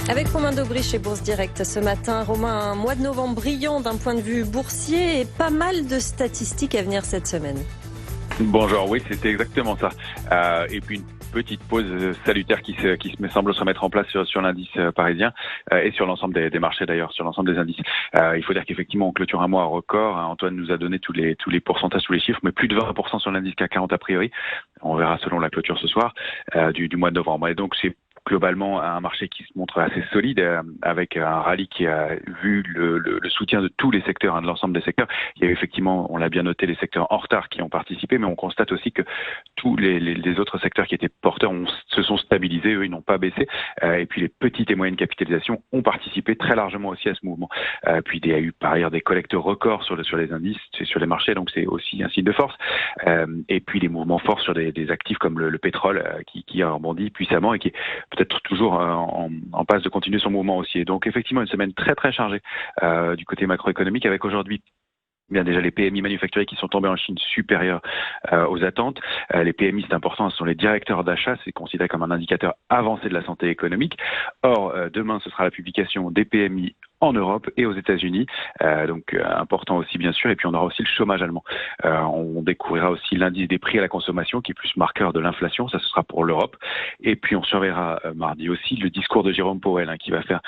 Avec Romain Daubry chez Bourse Direct ce matin. Romain, un mois de novembre brillant d'un point de vue boursier et pas mal de statistiques à venir cette semaine. Bonjour, oui, c'était exactement ça. Et puis une petite pause salutaire qui me semble se mettre en place sur l'indice parisien et sur l'ensemble des marchés d'ailleurs, sur l'ensemble des indices. Il faut dire qu'effectivement on clôture un mois à record. Antoine nous a donné tous les pourcentages, tous les chiffres, mais plus de 20% sur l'indice CAC 40 a priori. On verra selon la clôture ce soir du mois de novembre. Et donc c'est globalement un marché qui se montre assez solide avec un rallye qui a vu le soutien de tous les secteurs, de l'ensemble des secteurs. Il y a effectivement, on l'a bien noté, les secteurs en retard qui ont participé, mais on constate aussi que tous les autres secteurs qui étaient porteurs se sont stabilisés, eux ils n'ont pas baissé, et puis les petites et moyennes capitalisations ont participé très largement aussi à ce mouvement. Puis il y a eu par ailleurs des collectes records sur les indices, sur les marchés, donc c'est aussi un signe de force. Et puis les mouvements forts sur des actifs comme le pétrole qui a rebondi puissamment et qui est peut-être toujours en passe de continuer son mouvement aussi. Et donc effectivement une semaine très très chargée du côté macroéconomique, avec aujourd'hui bien déjà les PMI manufacturiers qui sont tombés en Chine supérieurs aux attentes. Les PMI, c'est important, ce sont les directeurs d'achat, c'est considéré comme un indicateur avancé de la santé économique. Or, demain, ce sera la publication des PMI en Europe et aux États-Unis, donc important aussi bien sûr. Et puis on aura aussi le chômage allemand. On découvrira aussi l'indice des prix à la consommation qui est plus marqueur de l'inflation, ça ce sera pour l'Europe. Et puis on surveillera mardi aussi le discours de Jérôme Powell qui va faire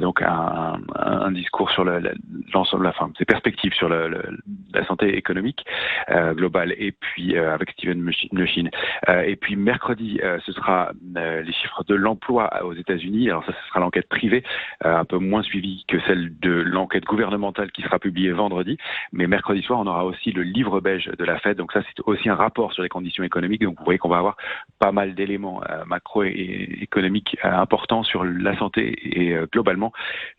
donc un discours sur l'ensemble, ses perspectives sur la santé économique globale. Et puis avec Steven Mnuchin. Et puis mercredi, ce sera les chiffres de l'emploi aux États-Unis. Alors ça, ce sera l'enquête privée, un peu moins suivie que celle de l'enquête gouvernementale qui sera publiée vendredi. Mais mercredi soir, on aura aussi le livre beige de la Fed. Donc ça, c'est aussi un rapport sur les conditions économiques. Donc vous voyez qu'on va avoir pas mal d'éléments macro et économiques importants sur la santé et globalement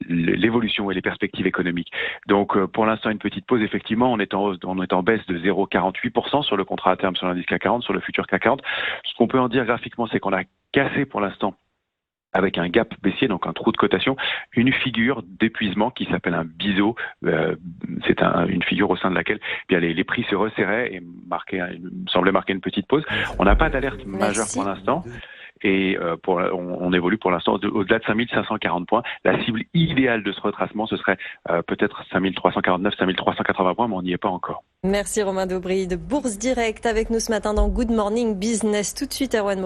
l'évolution et les perspectives économiques. Donc pour l'instant, une petite pause. Effectivement, on est en baisse de 0,48% sur le contrat à terme sur l'indice CAC 40, sur le futur CAC 40. Ce qu'on peut en dire graphiquement, c'est qu'on a cassé pour l'instant, avec un gap baissier, donc un trou de cotation, une figure d'épuisement qui s'appelle un biseau. C'est une figure au sein de laquelle bien les prix se resserraient et semblait marquer une petite pause. On n'a pas d'alerte majeure pour l'instant. Et on évolue pour l'instant au-delà de 5540 points. La cible idéale de ce retracement, ce serait peut-être 5349, 5380 points, mais on n'y est pas encore. Merci Romain Daubry de Bourse Direct avec nous ce matin dans Good Morning Business. Tout de suite, Erwan.